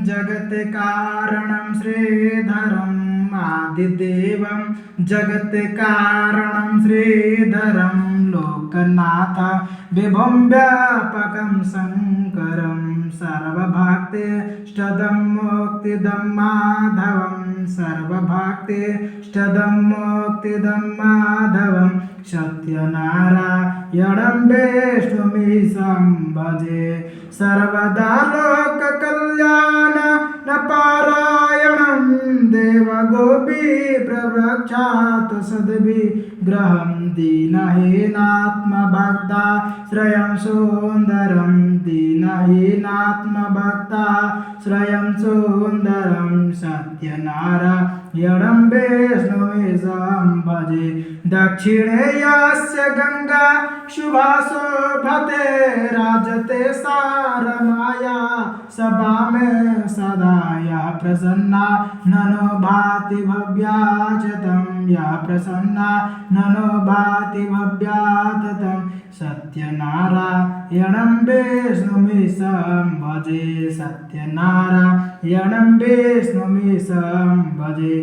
जगत्कारणं श्रीधरम् आदिदेवं जगत्कारणं श्रीधरं लोकनाथ विभुं व्यापकं शङ्करं सर्वभक्तिष्टदं मुक्तिदं माधवं सर्वभक्तिष्टदं मुक्तिदं माधवं सत्यनारायणं विष्णुमीशं भजे सर्वदा लोककल्याण पारायणं देवगोपी प्रवक्षात् सद्विग्रहं दीनहीनात्मभक्ताश्रयं सुन्दरं दीनहीनात्मभक्ताश्रयं सुन्दरं सत्यनारायणं विष्णुमीशं भजे दक्षिणे यस्य गंगा शुभा शोभते राजते सारमाया सभा में सदा या प्रसन्ना ननो भाति भव्याचतं या प्रसन्ना ननो भाति भव्याततं सत्यनारायणं विष्णुमीशं भजे सत्यनारायणं विष्णुमीशं भजे